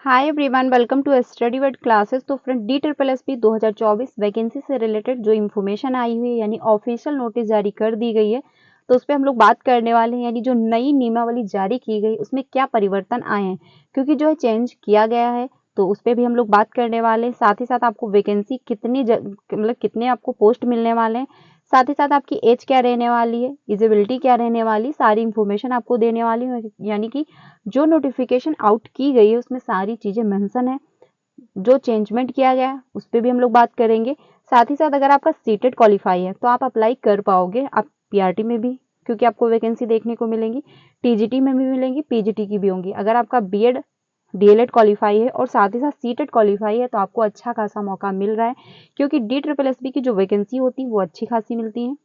Hi everyone, welcome to study word classes. तो friend DSSB 2024 vacancy से related जो information आई हुई है यानी ऑफिशियल नोटिस जारी कर दी गई है, तो उस पर हम लोग बात करने वाले हैं। यानी जो नई नियमावली जारी की गई उसमें क्या परिवर्तन आए हैं, क्योंकि जो है चेंज किया गया है, तो उस पर भी हम लोग बात करने वाले हैं। साथ ही साथ आपको वैकेंसी मतलब कितने आपको पोस्ट मिलने वाले हैं, साथ ही साथ आपकी एज क्या रहने वाली है, इजिबिलिटी क्या रहने वाली, सारी इन्फॉर्मेशन आपको देने वाली हूँ। यानी कि जो नोटिफिकेशन आउट की गई है उसमें सारी चीजें मेंशन है। जो चेंजमेंट किया गया है उस पर भी हम लोग बात करेंगे। साथ ही साथ अगर आपका सीटेड क्वालिफाई है तो आप अप्लाई कर पाओगे, आप पीआरटी में भी, क्योंकि आपको वैकेंसी देखने को मिलेंगी, टीजीटी में भी मिलेंगी, पीजीटी की भी होंगी। अगर आपका बीएड डीएलएड क्वालिफाई है और साथ ही साथ सीटेड क्वालिफाई है तो आपको अच्छा खासा मौका मिल रहा है, क्योंकि DSSB की जो वैकेंसी होती है वो अच्छी खासी मिलती है।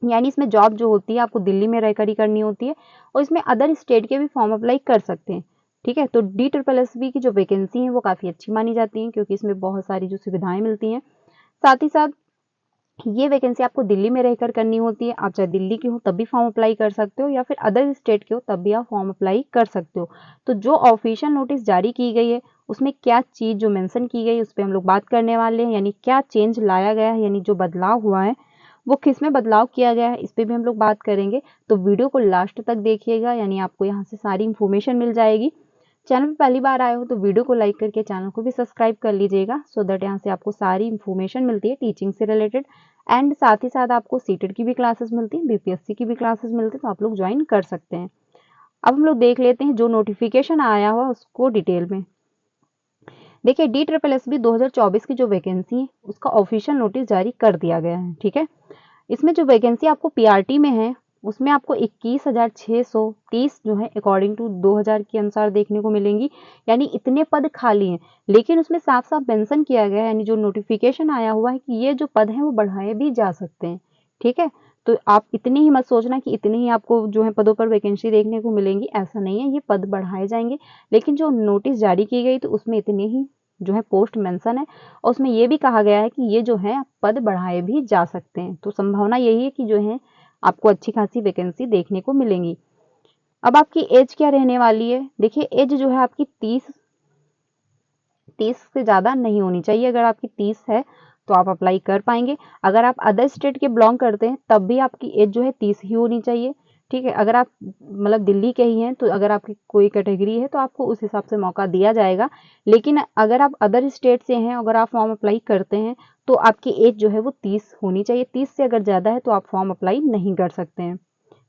यानी इसमें जॉब जो होती है आपको दिल्ली में रहकर ही करनी होती है, और इसमें अदर स्टेट के भी फॉर्म अप्लाई कर सकते हैं। ठीक है, तो DSSB की जो वैकेंसी है वो काफ़ी अच्छी मानी जाती है, क्योंकि इसमें बहुत सारी जो सुविधाएं मिलती हैं। साथ ही साथ ये वैकेंसी आपको दिल्ली में रहकर करनी होती है। आप चाहे दिल्ली के हो तब भी फॉर्म अप्लाई कर सकते हो, या फिर अदर स्टेट के हो तब भी आप फॉर्म अप्लाई कर सकते हो। तो जो ऑफिशियल नोटिस जारी की गई है उसमें क्या चीज़ जो मेंशन की गई उस पर हम लोग बात करने वाले हैं। यानी क्या चेंज लाया गया है, यानी जो बदलाव हुआ है वो किस में बदलाव किया गया है, इस पर भी हम लोग बात करेंगे। तो वीडियो को लास्ट तक देखिएगा, यानी आपको यहाँ से सारी इन्फॉर्मेशन मिल जाएगी। चैनल पर पहली बार आए हो तो वीडियो को लाइक करके चैनल को भी सब्सक्राइब कर लीजिएगा, सो दैट यहाँ से आपको सारी इन्फॉर्मेशन मिलती है टीचिंग से रिलेटेड। एंड साथ ही साथ आपको सीटेड की भी क्लासेस मिलती हैं, बीपीएससी की भी क्लासेस मिलती हैं, तो आप लोग ज्वाइन कर सकते हैं। अब हम लोग देख लेते हैं जो नोटिफिकेशन आया हुआ उसको डिटेल में। देखिए, DSSB 2024 की जो वैकेंसी है उसका ऑफिशियल नोटिस जारी कर दिया गया है। ठीक है, इसमें जो वैकेंसी आपको पीआरटी में है उसमें आपको 21,630 जो है अकॉर्डिंग टू 2000 के अनुसार देखने को मिलेंगी। यानी इतने पद खाली हैं, लेकिन उसमें साफ साफ मेंशन किया गया है, यानी जो नोटिफिकेशन आया हुआ है, कि ये जो पद हैं वो बढ़ाए भी जा सकते हैं। ठीक है, तो आप इतनी ही मत सोचना कि इतनी ही आपको जो है पदों पर वैकेंसी देखने को मिलेंगी, ऐसा नहीं है। ये पद बढ़ाए जाएंगे, लेकिन जो नोटिस जारी की गई तो उसमें इतने ही जो है पोस्ट मेंशन है, और उसमें ये भी कहा गया है कि ये जो है पद बढ़ाए भी जा सकते हैं। तो संभावना यही है कि जो है आपको अच्छी खासी वैकेंसी देखने को मिलेंगी। अब आपकी एज क्या रहने वाली है, देखिए एज जो है आपकी 30 से ज़्यादा नहीं होनी चाहिए। अगर आपकी 30 है तो आप अप्लाई कर पाएंगे। अगर आप अदर स्टेट के बिलोंग करते हैं तब भी आपकी एज जो है 30 ही होनी चाहिए। ठीक है, अगर आप मतलब दिल्ली के ही हैं तो अगर आपकी कोई कैटेगरी है तो आपको उस हिसाब से मौका दिया जाएगा। लेकिन अगर आप अदर स्टेट से हैं, अगर आप फॉर्म अप्लाई करते हैं तो आपकी एज जो है वो 30 होनी चाहिए। 30 से अगर ज़्यादा है तो आप फॉर्म अप्लाई नहीं कर सकते हैं।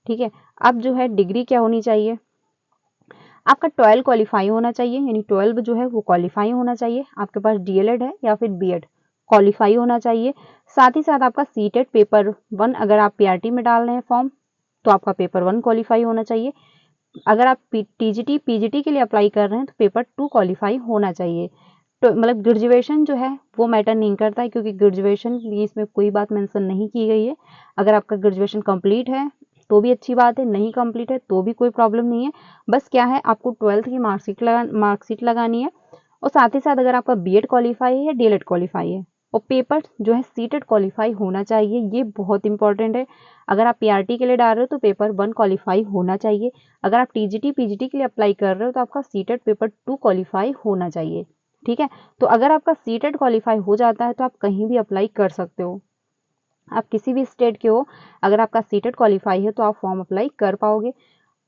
ठीक है, अब जो है डिग्री क्या होनी चाहिए, आपका 12 क्वालिफाई होना चाहिए, यानी 12 जो है वो क्वालिफाई होना चाहिए। आपके पास डीएलएड है या फिर बीएड क्वालिफाई होना चाहिए। साथ ही साथ आपका सीटेड पेपर 1, अगर आप पीआरटी में डाल रहे हैं फॉर्म तो आपका पेपर 1 क्वालिफाई होना चाहिए। अगर आप टीजीटी पीजीटी के लिए अप्लाई कर रहे हैं तो पेपर 2 क्वालिफाई होना चाहिए। तो मतलब ग्रेजुएशन जो है वो मैटर नहीं करता है, क्योंकि ग्रेजुएशन की इसमें कोई बात मेंशन नहीं की गई है। अगर आपका ग्रेजुएशन कंप्लीट है तो भी अच्छी बात है, नहीं कंप्लीट है तो भी कोई प्रॉब्लम नहीं है। बस क्या है, आपको 12th की मार्कशीट लगानी है, और साथ ही साथ अगर आपका बीएड क्वालिफाई है या डीएलएड क्वालिफाई है, और पेपर जो है सीटेड क्वालिफाई होना चाहिए। ये बहुत इंपॉर्टेंट है। अगर आप पीआरटी के लिए डाल रहे हो तो पेपर 1 क्वालिफाई होना चाहिए। अगर आप टीजीटी पीजीटी के लिए अप्लाई कर रहे हो तो आपका सीटेड पेपर 2 क्वालिफाई होना चाहिए। ठीक है, तो अगर आपका सीटेड क्वालिफाई हो जाता है तो आप कहीं भी अप्लाई कर सकते हो। आप किसी भी स्टेट के हो, अगर आपका सीटेड क्वालिफाई है तो आप फॉर्म अप्लाई कर पाओगे।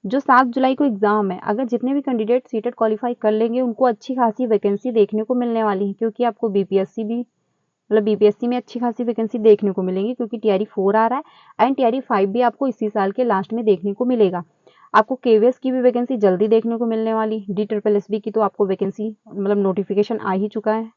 जो 7 जुलाई को एग्जाम है, अगर जितने भी कैंडिडेट सीटेड क्वालिफाई कर लेंगे उनको अच्छी खासी वैकेंसी देखने को मिलने वाली है, क्योंकि आपको बीपीएससी भी मतलब बीपीएससी में अच्छी खासी वैकेंसी देखने को मिलेंगी, क्योंकि टीआरई 4 आ रहा है एंड टीआरई 5 भी आपको इसी साल के लास्ट में देखने को मिलेगा। आपको केवीएस की भी वैकेंसी जल्दी देखने को मिलने वाली। DSSB की तो आपको वैकेंसी मतलब नोटिफिकेशन आ ही चुका है,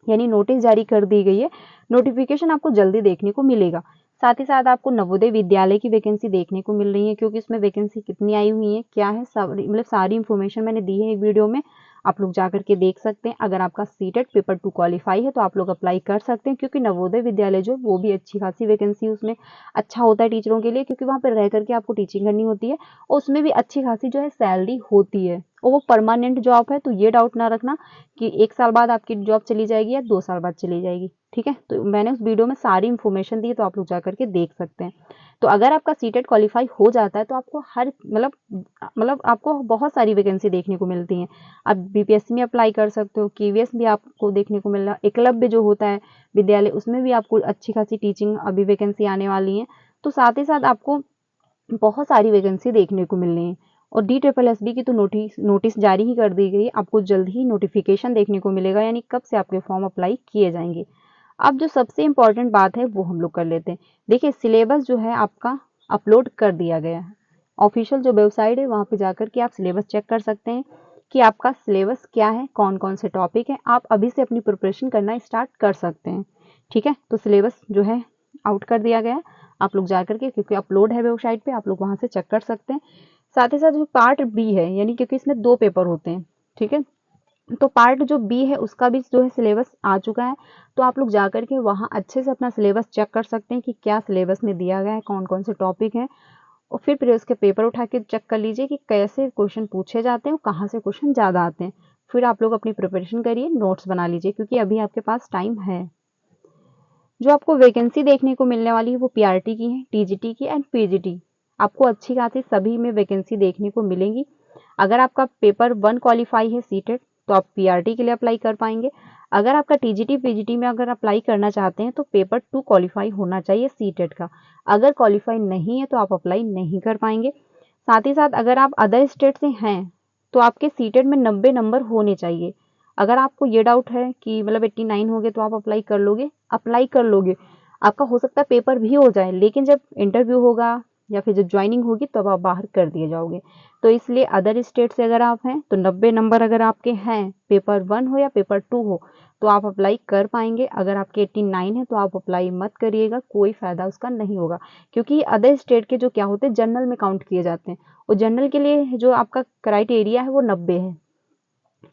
यानी नोटिस जारी कर दी गई है, नोटिफिकेशन आपको जल्दी देखने को मिलेगा। साथ ही साथ आपको नवोदय विद्यालय की वैकेंसी देखने को मिल रही है, क्योंकि इसमें वैकेंसी कितनी आई हुई है, क्या है, मतलब सारी इन्फॉर्मेशन मैंने दी है एक वीडियो में, आप लोग जा करके देख सकते हैं। अगर आपका सीटेड पेपर 2 क्वालिफाई है तो आप लोग अप्लाई कर सकते हैं, क्योंकि नवोदय विद्यालय जो वो भी अच्छी खासी वैकेंसी उसमें अच्छा होता है टीचरों के लिए, क्योंकि वहाँ पर रह करके आपको टीचिंग करनी होती है, और उसमें भी अच्छी खासी जो है सैलरी होती है। और वो परमानेंट जॉब है, तो ये डाउट ना रखना कि 1 साल बाद आपकी जॉब चली जाएगी या 2 साल बाद चली जाएगी, ठीक है। तो मैंने उस वीडियो में सारी इन्फॉर्मेशन दी है, तो आप लोग जा करके देख सकते हैं। तो अगर आपका सीटेट क्वालिफाई हो जाता है तो आपको हर मतलब आपको बहुत सारी वैकेंसी देखने को मिलती हैं। आप बीपीएससी में अप्लाई कर सकते हो, केवीएस भी आपको देखने को मिल रहा है, एकलव्य जो होता है विद्यालय उसमें भी आपको अच्छी खासी टीचिंग अभी वैकेंसी आने वाली है। तो साथ ही साथ आपको बहुत सारी वैकेंसी देखने को मिल रही है। और DSSB की तो नोटिस जारी ही कर दी गई है, आपको जल्द ही नोटिफिकेशन देखने को मिलेगा, यानी कब से आपके फॉर्म अप्लाई किए जाएंगे। अब जो सबसे इम्पोर्टेंट बात है वो हम लोग कर लेते हैं। देखिए सिलेबस जो है आपका अपलोड कर दिया गया है, ऑफिशियल जो वेबसाइट है वहाँ पे जाकर के आप सिलेबस चेक कर सकते हैं कि आपका सिलेबस क्या है, कौन कौन से टॉपिक है। आप अभी से अपनी प्रिपरेशन करना स्टार्ट कर सकते हैं, ठीक है। तो सिलेबस जो है आउट कर दिया गया है, आप लोग जा करके, क्योंकि अपलोड है वेबसाइट पे, आप लोग वहाँ से चेक कर सकते हैं। साथ ही साथ जो पार्ट बी है, यानी क्योंकि इसमें 2 पेपर होते हैं, ठीक है, तो पार्ट जो बी है उसका भी जो है सिलेबस आ चुका है। तो आप लोग जा करके वहाँ अच्छे से अपना सिलेबस चेक कर सकते हैं कि क्या सिलेबस में दिया गया है, कौन कौन से टॉपिक हैं, और फिर उसके पेपर उठा के चेक कर लीजिए कि कैसे क्वेश्चन पूछे जाते हैं और कहाँ से क्वेश्चन ज़्यादा आते हैं। फिर आप लोग अपनी प्रिपरेशन करिए, नोट्स बना लीजिए, क्योंकि अभी आपके पास टाइम है। जो आपको वैकेंसी देखने को मिलने वाली है वो पीआरटी की है, टीजीटी की एंड पीजीटी। आपको अच्छी खासी सभी में वैकेंसी देखने को मिलेंगी। अगर आपका पेपर 1 क्वालिफाई है सीटेट तो आप पीआरटी के लिए अप्लाई कर पाएंगे। अगर आपका टीजीटी पीजीटी में अगर अप्लाई करना चाहते हैं तो पेपर 2 क्वालिफाई होना चाहिए सीटेट का। अगर क्वालिफाई नहीं है तो आप अप्लाई नहीं कर पाएंगे। साथ ही साथ अगर आप अदर स्टेट से हैं तो आपके सीटेट में 90 नंबर होने चाहिए। अगर आपको ये डाउट है कि मतलब 89 हो गए तो आप अप्लाई कर लोगे, आपका हो सकता है पेपर भी हो जाए, लेकिन जब इंटरव्यू होगा या फिर जब ज्वाइनिंग होगी तब आप बाहर कर दिए जाओगे। तो इसलिए अदर स्टेट से अगर आप हैं तो 90 नंबर अगर आपके हैं, पेपर 1 हो या पेपर 2 हो, तो आप अप्लाई कर पाएंगे। अगर आपके 89 है तो आप अप्लाई मत करिएगा, कोई फायदा उसका नहीं होगा, क्योंकि अदर स्टेट के जो क्या होते हैं जनरल में काउंट किए जाते हैं, और जनरल के लिए जो आपका क्राइटेरिया है वो 90 है,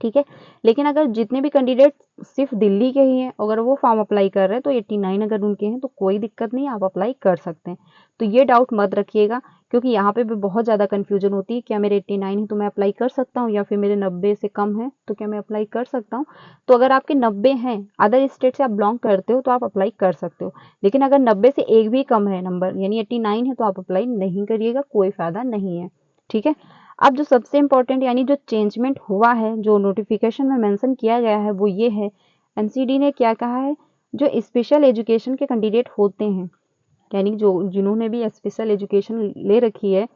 ठीक है। लेकिन अगर जितने भी कैंडिडेट सिर्फ दिल्ली के ही हैं, अगर वो फॉर्म अप्लाई कर रहे हैं तो 89 अगर उनके हैं तो कोई दिक्कत नहीं, आप अप्लाई कर सकते हैं। तो ये डाउट मत रखिएगा, क्योंकि यहाँ पे भी बहुत ज़्यादा कन्फ्यूजन होती है, क्या मेरे 89 है तो मैं अप्लाई कर सकता हूँ, या फिर मेरे 90 से कम है तो क्या मैं अप्लाई कर सकता हूँ। तो अगर आपके 90 हैं, अदर स्टेट से आप बिलोंग करते हो तो आप अप्लाई कर सकते हो, लेकिन अगर 90 से एक भी कम है नंबर, यानी 89 है, तो आप अप्लाई नहीं करिएगा, कोई फायदा नहीं है, ठीक है। अब जो सबसे इम्पोर्टेंट यानी जो चेंजमेंट हुआ है, जो नोटिफिकेशन में मेंशन किया गया है, वो ये है, एनसीडी ने क्या कहा है, जो स्पेशल एजुकेशन के कैंडिडेट होते हैं, यानी जो जिन्होंने भी स्पेशल एजुकेशन ले रखी है,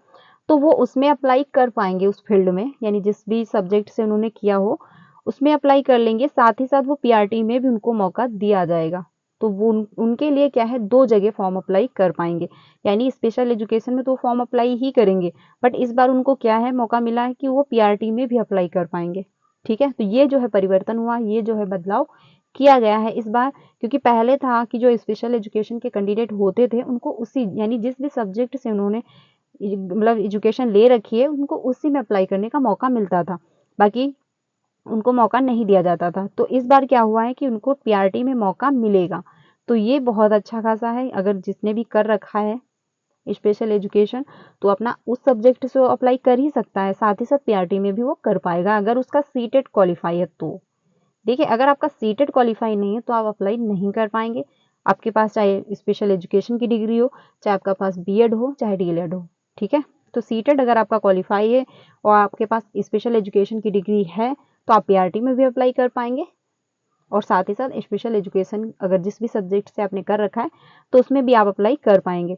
तो वो उसमें अप्लाई कर पाएंगे, उस फील्ड में, यानी जिस भी सब्जेक्ट से उन्होंने किया हो उसमें अप्लाई कर लेंगे। साथ ही साथ वो पीआरटी में भी उनको मौका दिया जाएगा। तो वो उनके लिए क्या है, 2 जगह फॉर्म अप्लाई कर पाएंगे, यानी स्पेशल एजुकेशन में तो फॉर्म अप्लाई ही करेंगे, बट इस बार उनको क्या है, मौका मिला है कि वो पीआरटी में भी अप्लाई कर पाएंगे, ठीक है। तो ये जो है परिवर्तन हुआ, ये जो है बदलाव किया गया है इस बार, क्योंकि पहले था कि जो स्पेशल एजुकेशन के कैंडिडेट होते थे उनको उसी यानी जिस भी सब्जेक्ट से उन्होंने मतलब एजुकेशन ले रखी है उनको उसी में अप्लाई करने का मौका मिलता था, बाकी उनको मौका नहीं दिया जाता था। तो इस बार क्या हुआ है कि उनको पीआरटी में मौका मिलेगा, तो ये बहुत अच्छा खासा है। अगर जिसने भी कर रखा है स्पेशल एजुकेशन तो अपना उस सब्जेक्ट से अप्लाई कर ही सकता है, साथ ही साथ पीआरटी में भी वो कर पाएगा अगर उसका सीटेट क्वालिफाई है तो। देखिए अगर आपका सीटेट क्वालिफाई नहीं है तो आप अप्लाई नहीं कर पाएंगे, आपके पास चाहे स्पेशल एजुकेशन की डिग्री हो, चाहे आपका पास बीएड हो, चाहे डीएलएड हो, ठीक है। तो सीटेट अगर आपका क्वालिफाई है और आपके पास स्पेशल एजुकेशन की डिग्री है तो आप पीआरटी में भी अप्लाई कर पाएंगे, और साथ ही साथ स्पेशल एजुकेशन अगर जिस भी सब्जेक्ट से आपने कर रखा है तो उसमें भी आप अप्लाई कर पाएंगे।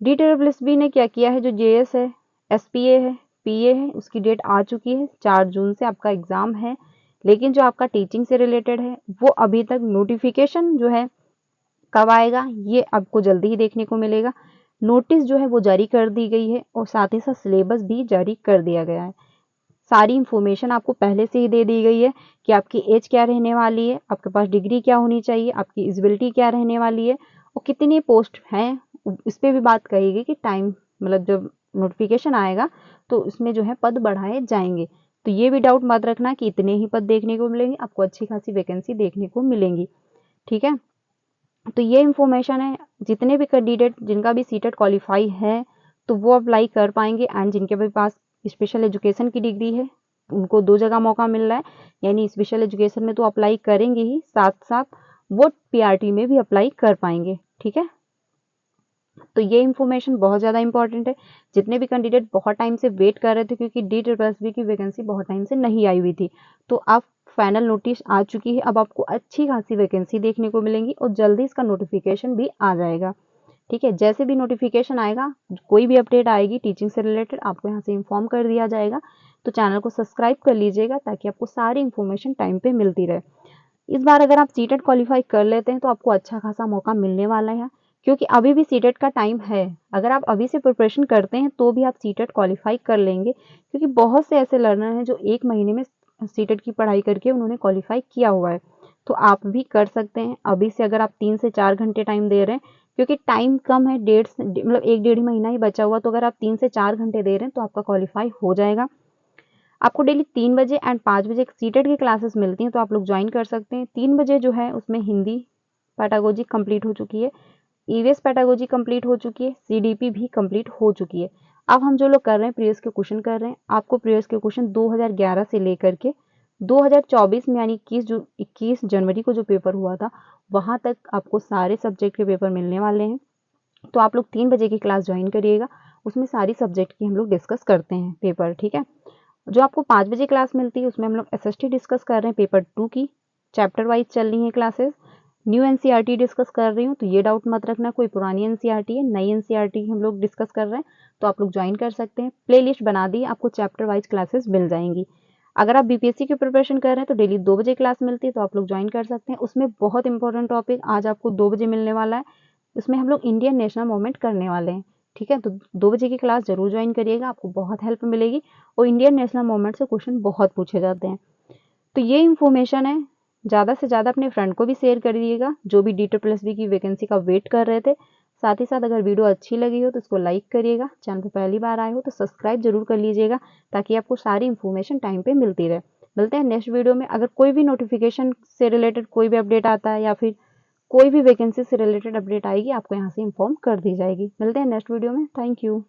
DSSB ने क्या किया है, जो जेएस है, एसपीए है, पीए है, उसकी डेट आ चुकी है, 4 जून से आपका एग्जाम है। लेकिन जो आपका टीचिंग से रिलेटेड है वो अभी तक नोटिफिकेशन जो है कब आएगा ये आपको जल्दी ही देखने को मिलेगा। नोटिस जो है वो जारी कर दी गई है, और साथ ही साथ सिलेबस भी जारी कर दिया गया है। सारी इन्फॉर्मेशन आपको पहले से ही दे दी गई है कि आपकी एज क्या रहने वाली है, आपके पास डिग्री क्या होनी चाहिए, आपकी एलिजिबिलिटी क्या रहने वाली है, और कितनी पोस्ट हैं, इस पर भी बात कही गई कि टाइम मतलब जब नोटिफिकेशन आएगा तो इसमें जो है पद बढ़ाए जाएंगे। तो ये भी डाउट मत रखना कि इतने ही पद देखने को मिलेंगे, आपको अच्छी खासी वैकेंसी देखने को मिलेंगी, ठीक है। तो ये इन्फॉर्मेशन है, जितने भी कैंडिडेट जिनका भी सीटेट क्वालिफाई है तो वो अप्लाई कर पाएंगे, एंड जिनके भी पास स्पेशल एजुकेशन की डिग्री है उनको 2 जगह मौका मिल रहा है, यानी स्पेशल एजुकेशन में तो अप्लाई करेंगे ही, साथ-साथ वो पीआरटी में भी अप्लाई कर पाएँगे, ठीक है? तो ये इन्फॉर्मेशन बहुत ज़्यादा इंपॉर्टेंट है। जितने भी कैंडिडेट बहुत टाइम से वेट कर रहे थे, क्योंकि DSSB की वैकेंसी बहुत टाइम से नहीं आई हुई थी, तो अब फाइनल नोटिस आ चुकी है। अब आपको अच्छी खासी वैकेंसी देखने को मिलेंगी और जल्दी इसका नोटिफिकेशन भी आ जाएगा, ठीक है? जैसे भी नोटिफिकेशन आएगा, कोई भी अपडेट आएगी टीचिंग से रिलेटेड, आपको यहाँ से इन्फॉर्म कर दिया जाएगा। तो चैनल को सब्सक्राइब कर लीजिएगा ताकि आपको सारी इन्फॉर्मेशन टाइम पे मिलती रहे। इस बार अगर आप सीटेट क्वालिफाई कर लेते हैं तो आपको अच्छा खासा मौका मिलने वाला है, क्योंकि अभी भी सीटेट का टाइम है। अगर आप अभी से प्रिपरेशन करते हैं तो भी आप सीटेट क्वालिफाई कर लेंगे, क्योंकि बहुत से ऐसे लर्नर हैं जो 1 महीने में सीटेट की पढ़ाई करके उन्होंने क्वालिफाई किया हुआ है। तो आप भी कर सकते हैं अभी से, अगर आप 3 से 4 घंटे टाइम दे रहे हैं, क्योंकि टाइम कम है, मतलब 1 डेढ़ ही महीना ही बचा हुआ, तो अगर आप 3 से 4 घंटे दे रहे हैं तो आपका क्वालिफाई हो जाएगा। आपको डेली 3 बजे एंड 5 बजे सीटेट की क्लासेस मिलती हैं, तो आप लोग ज्वाइन कर सकते हैं। 3 बजे जो है उसमें हिंदी पेडागोजी कंप्लीट हो चुकी है, ईवीएस पेडागोजी कंप्लीट हो चुकी है, सीडीपी भी कंप्लीट हो चुकी है। अब हम जो लोग कर रहे हैं प्रीवियस के क्वेश्चन कर रहे हैं। आपको प्रीवियस के क्वेश्चन 2011 से लेकर के 2024 में, यानी 21 जनवरी को जो पेपर हुआ था, वहां तक आपको सारे सब्जेक्ट के पेपर मिलने वाले हैं। तो आप लोग 3 बजे की क्लास ज्वाइन करिएगा, उसमें सारी सब्जेक्ट की हम लोग डिस्कस करते हैं पेपर, ठीक है? जो आपको 5 बजे क्लास मिलती है उसमें हम लोग एसएसटी डिस्कस कर रहे हैं, पेपर 2 की चैप्टर वाइज चल रही है क्लासेस। न्यू एनसीईआरटी डिस्कस कर रही हूँ, तो ये डाउट मत रखना कोई पुरानी एनसीईआरटी है, नई एनसीईआरटी हम लोग डिस्कस कर रहे हैं, तो आप लोग ज्वाइन कर सकते हैं। प्ले लिस्ट बना दी, आपको चैप्टर वाइज क्लासेस मिल जाएंगी। अगर आप बीपीएससी की प्रिपरेशन कर रहे हैं तो डेली 2 बजे क्लास मिलती है, तो आप लोग ज्वाइन कर सकते हैं। उसमें बहुत इंपॉर्टेंट टॉपिक आज आपको 2 बजे मिलने वाला है, उसमें हम लोग इंडियन नेशनल मूवमेंट करने वाले हैं, ठीक है? तो 2 बजे की क्लास जरूर ज्वाइन करिएगा, आपको बहुत हेल्प मिलेगी और इंडियन नेशनल मूवमेंट से क्वेश्चन बहुत पूछे जाते हैं। तो ये इन्फॉर्मेशन है, ज़्यादा से ज़्यादा अपने फ्रेंड को भी शेयर कर दीजिएगा जो भी DSSB की वैकेंसी का वेट कर रहे थे। साथ ही साथ अगर वीडियो अच्छी लगी हो तो इसको लाइक करिएगा, चैनल पर पहली बार आए हो तो सब्सक्राइब जरूर कर लीजिएगा ताकि आपको सारी इन्फॉर्मेशन टाइम पे मिलती रहे। मिलते हैं नेक्स्ट वीडियो में। अगर कोई भी नोटिफिकेशन से रिलेटेड कोई भी अपडेट आता है या फिर कोई भी वैकेंसी से रिलेटेड अपडेट आएगी, आपको यहाँ से इन्फॉर्म कर दी जाएगी। मिलते हैं नेक्स्ट वीडियो में। Thank you.